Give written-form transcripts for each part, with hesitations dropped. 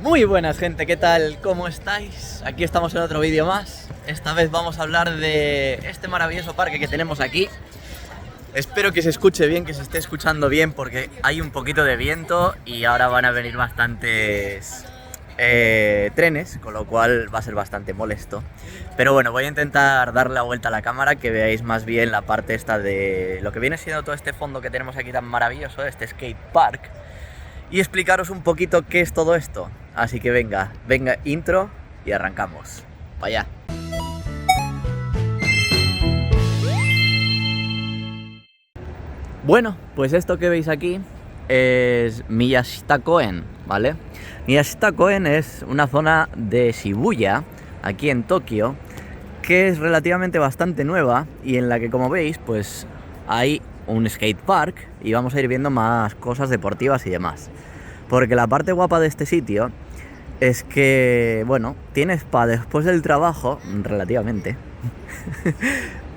Muy buenas gente, ¿qué tal? ¿Cómo estáis? Aquí estamos en otro vídeo más. Esta vez vamos a hablar de este maravilloso parque que tenemos aquí. Espero que se escuche bien, que se esté escuchando bien, porque hay un poquito de viento y ahora van a venir bastantes trenes, con lo cual va a ser bastante molesto. Pero bueno, voy a intentar darle la vuelta a la cámara, que veáis más bien la parte esta de lo que viene siendo todo este fondo que tenemos aquí tan maravilloso, este skate park, y explicaros un poquito qué es todo esto. Así que venga, intro y arrancamos. Para allá. Bueno, pues esto que veis aquí es Miyashita-koen, ¿vale? Miyashita-koen es una zona de Shibuya, aquí en Tokio, que es relativamente bastante nueva y en la que, como veis, pues hay un skate park y vamos a ir viendo más cosas deportivas y demás. Porque la parte guapa de este sitio es que, bueno, tienes para después del trabajo, relativamente,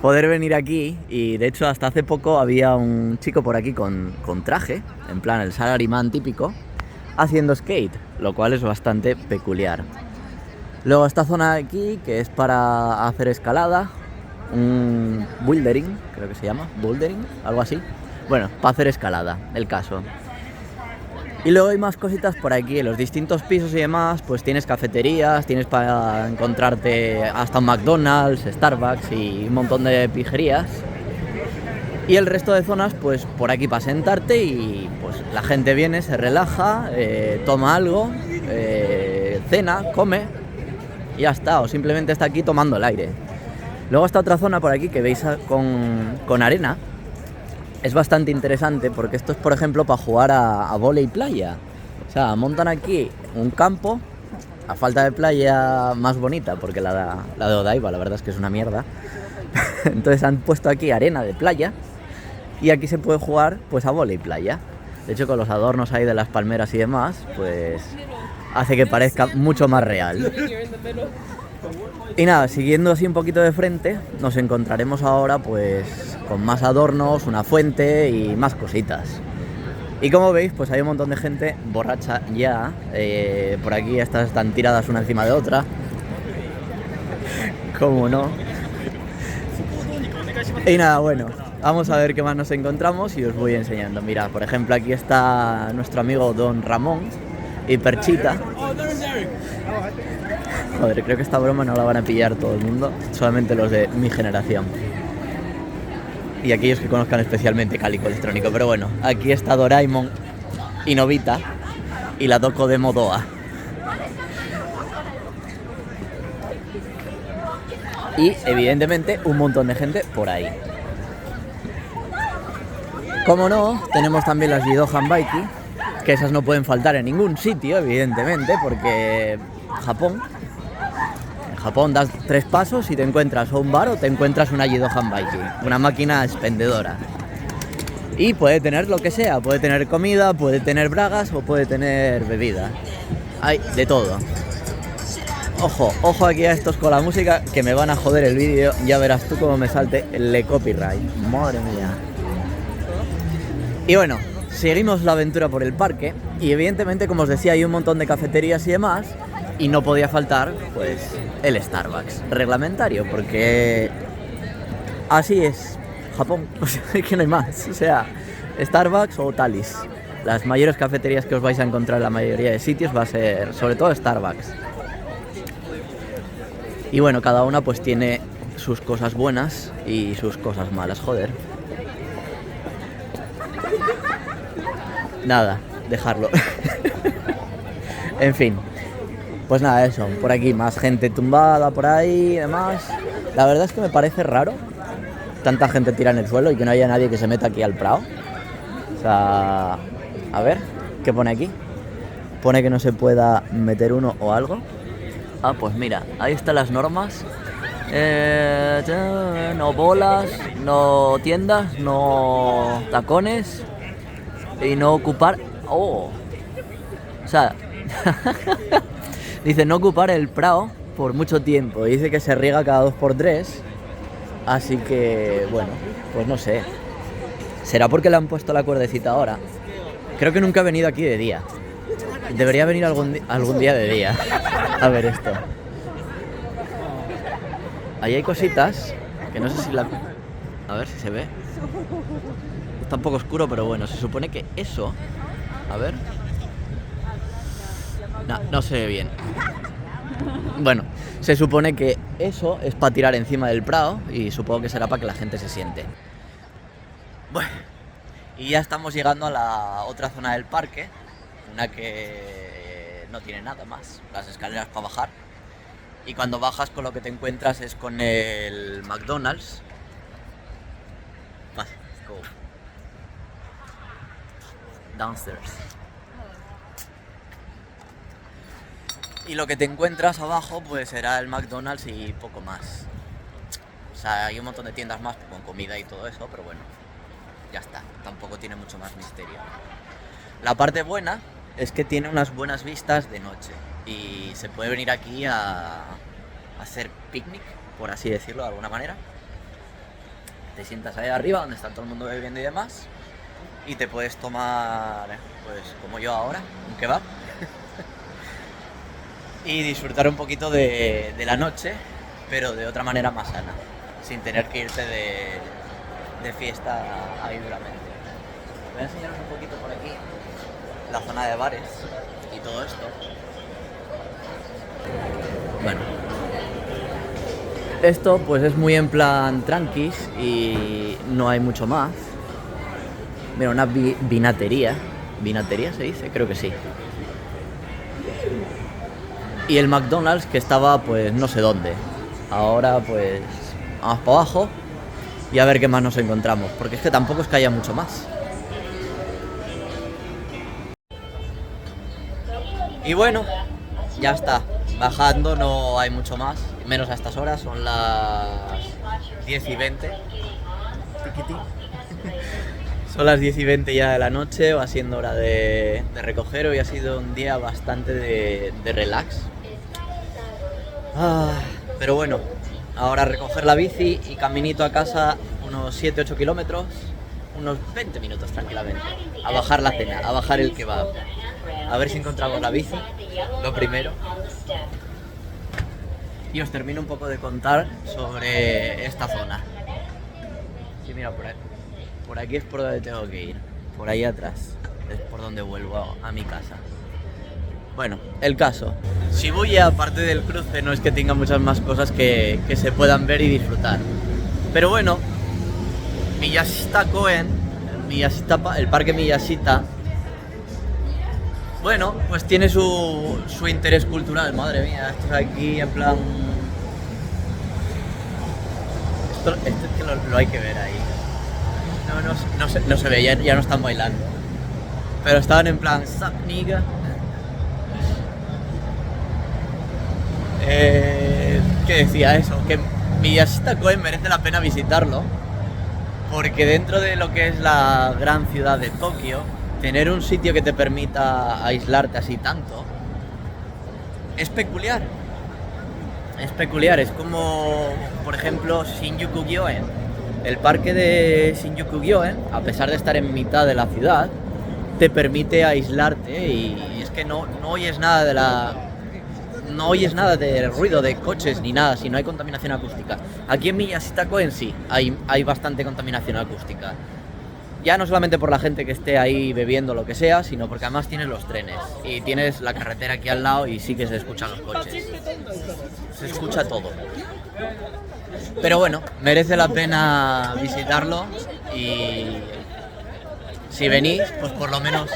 poder venir aquí. Y de hecho hasta hace poco había un chico por aquí con traje, en plan el salaryman típico, haciendo skate, lo cual es bastante peculiar. Luego esta zona de aquí, que es para hacer escalada, un bouldering, creo que se llama, bouldering, algo así. Bueno, para hacer escalada, el caso. Y luego hay más cositas por aquí, en los distintos pisos y demás, pues tienes cafeterías, tienes para encontrarte hasta un McDonald's, Starbucks y un montón de pijerías. Y el resto de zonas, pues por aquí para sentarte y pues la gente viene, se relaja, toma algo, cena, come y ya está, o simplemente está aquí tomando el aire. Luego está otra zona por aquí que veis con arena. Es bastante interesante porque esto es, por ejemplo, para jugar a vóley playa. O sea, montan aquí un campo, a falta de playa más bonita, porque la de Odaiba la verdad es que es una mierda. Entonces han puesto aquí arena de playa y aquí se puede jugar pues a vóley playa. De hecho, con los adornos ahí de las palmeras y demás, pues hace que parezca mucho más real. Y nada, siguiendo así un poquito de frente, nos encontraremos ahora pues con más adornos, una fuente y más cositas. Y como veis, pues hay un montón de gente borracha ya. Por aquí estas están tiradas una encima de otra. ¿Cómo no? Y nada, bueno, vamos a ver qué más nos encontramos y os voy enseñando. Mira, por ejemplo, aquí está nuestro amigo Don Ramón y Perchita. Joder, creo que esta broma no la van a pillar todo el mundo, solamente los de mi generación. Y aquellos que conozcan especialmente Cálico Electrónico. Pero bueno, aquí está Doraemon y Nobita y la Doko de Modoa. Y evidentemente un montón de gente por ahí. Como no, tenemos también las Jidohan Baiki, que esas no pueden faltar en ningún sitio, evidentemente, porque Japón das 3 pasos y te encuentras o un bar o te encuentras una Jidohan Baiki, una máquina expendedora. Y puede tener lo que sea, puede tener comida, puede tener bragas o puede tener bebida. Hay de todo. Ojo aquí a estos con la música, que me van a joder el vídeo, ya verás tú cómo me salte el copyright. Madre mía. Y bueno, seguimos la aventura por el parque y evidentemente, como os decía, hay un montón de cafeterías y demás. Y no podía faltar, pues, el Starbucks reglamentario, porque así es Japón, o sea, que no hay más. O sea, Starbucks o Talis. Las mayores cafeterías que os vais a encontrar en la mayoría de sitios va a ser, sobre todo, Starbucks. Y bueno, cada una pues tiene sus cosas buenas y sus cosas malas, joder. Nada, dejarlo. En fin. Pues nada, eso, por aquí más gente tumbada por ahí y demás. La verdad es que me parece raro tanta gente tira en el suelo y que no haya nadie que se meta aquí al prado. O sea, a ver, ¿qué pone aquí? Pone que no se pueda meter uno o algo. Ah, pues mira, ahí están las normas. No bolas, no tiendas, no tacones y no ocupar... Oh, o sea... Dice no ocupar el prado por mucho tiempo. Dice que se riega cada 2x3. Así que, bueno, pues no sé. ¿Será porque le han puesto la cuerdecita ahora? Creo que nunca he venido aquí de día. Debería venir algún día de día a ver esto. Ahí hay cositas que no sé si la... A ver si se ve. Está un poco oscuro, pero bueno, se supone que eso... A ver... No se ve bien. Bueno, se supone que eso es para tirar encima del prado y supongo que será para que la gente se siente. Bueno, y ya estamos llegando a la otra zona del parque, una que no tiene nada más, las escaleras para bajar. Y cuando bajas con lo que te encuentras es con el McDonald's. Let's go. Downstairs. Y lo que te encuentras abajo pues será el McDonald's y poco más. O sea, hay un montón de tiendas más con comida y todo eso, pero bueno, ya está. Tampoco tiene mucho más misterio. La parte buena es que tiene unas buenas vistas de noche y se puede venir aquí a hacer picnic, por así decirlo de alguna manera. Te sientas ahí arriba donde está todo el mundo bebiendo y demás y te puedes tomar, pues como yo ahora, un kebab y disfrutar un poquito de la noche, pero de otra manera más sana, sin tener que irte de fiesta ahí duramente. Voy a enseñaros un poquito por aquí la zona de bares y todo esto. Bueno, esto pues es muy en plan tranquis y no hay mucho más. Mira, una vinatería. ¿Vinatería se dice? Creo que sí. Y el McDonald's que estaba pues no sé dónde. Ahora pues vamos para abajo y a ver qué más nos encontramos, porque es que tampoco es que haya mucho más. Y bueno, ya está. Bajando no hay mucho más, menos a estas horas, son las 10:20. Son las 10:20 ya de la noche, va siendo hora de recoger. Hoy ha sido un día bastante de relax. Pero bueno, ahora recoger la bici y caminito a casa unos 7-8 kilómetros, unos 20 minutos tranquilamente, a bajar la cena, a bajar el kebab, a ver si encontramos la bici, lo primero. Y os termino un poco de contar sobre esta zona. Sí, mira, por aquí es por donde tengo que ir, por ahí atrás es por donde vuelvo a mi casa. Bueno, el caso. Shibuya, aparte del cruce, no es que tenga muchas más cosas que se puedan ver y disfrutar. Pero bueno, Miyashita Koen, el parque Miyashita, bueno, pues tiene su interés cultural. Madre mía, esto es aquí en plan... Esto es que lo hay que ver ahí. No se ve, ya no están bailando. Pero estaban en plan, sup nigga. ¿Qué decía eso? Que Miyashita Koen merece la pena visitarlo, porque dentro de lo que es la gran ciudad de Tokio, tener un sitio que te permita aislarte así tanto es peculiar. Es peculiar, es como, por ejemplo, Shinjuku-gyoen. El parque de Shinjuku-gyoen, a pesar de estar en mitad de la ciudad, te permite aislarte y es que no oyes nada no oyes nada de ruido de coches ni nada, si no hay contaminación acústica. Aquí en Miyashita Koen sí, hay bastante contaminación acústica. Ya no solamente por la gente que esté ahí bebiendo lo que sea, sino porque además tienes los trenes y tienes la carretera aquí al lado y sí que se escuchan los coches. Se escucha todo. Pero bueno, merece la pena visitarlo y si venís, pues por lo menos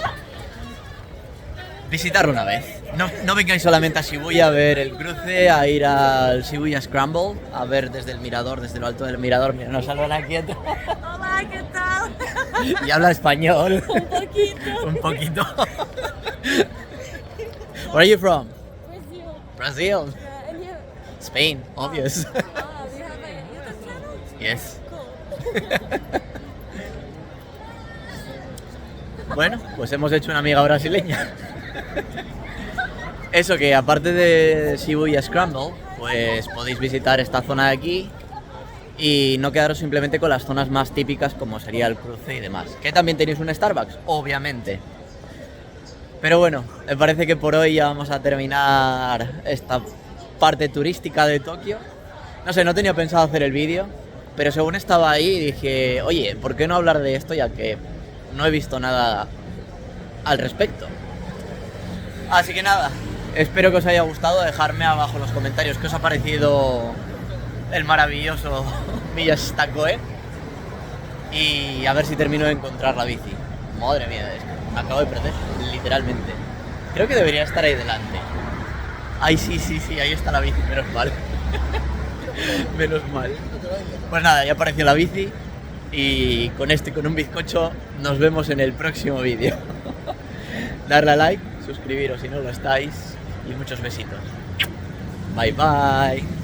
visitarlo una vez. No vengáis solamente a Shibuya a ver el cruce, a ir al Shibuya Scramble, a ver desde el mirador, desde lo alto del mirador. Mira, nos saludan aquí. Hola, ¿qué tal? Y habla español. Un poquito. Un poquito. Where are you from? Brazil. Brazil. Yeah, and you? Spain, obvious. Ah, we have a YouTube channel? Yes. Cool. Bueno, pues hemos hecho una amiga brasileña. Eso, que aparte de Shibuya Scramble, pues podéis visitar esta zona de aquí y no quedaros simplemente con las zonas más típicas como sería el cruce y demás. Que también tenéis un Starbucks, obviamente. Pero bueno, me parece que por hoy ya vamos a terminar esta parte turística de Tokio. No sé, no tenía pensado hacer el vídeo, pero según estaba ahí dije, oye, ¿por qué no hablar de esto ya que no he visto nada al respecto? Así que nada, espero que os haya gustado, dejadme abajo en los comentarios qué os ha parecido el maravilloso Miyashita Koen y a ver si termino de encontrar la bici. Madre mía, es que me acabo de perder, literalmente. Creo que debería estar ahí delante. Ay, sí, ahí está la bici, menos mal. Menos mal. Pues nada, ya apareció la bici y con un bizcocho nos vemos en el próximo vídeo. Darle a like, suscribiros si no lo estáis y muchos besitos. Bye bye.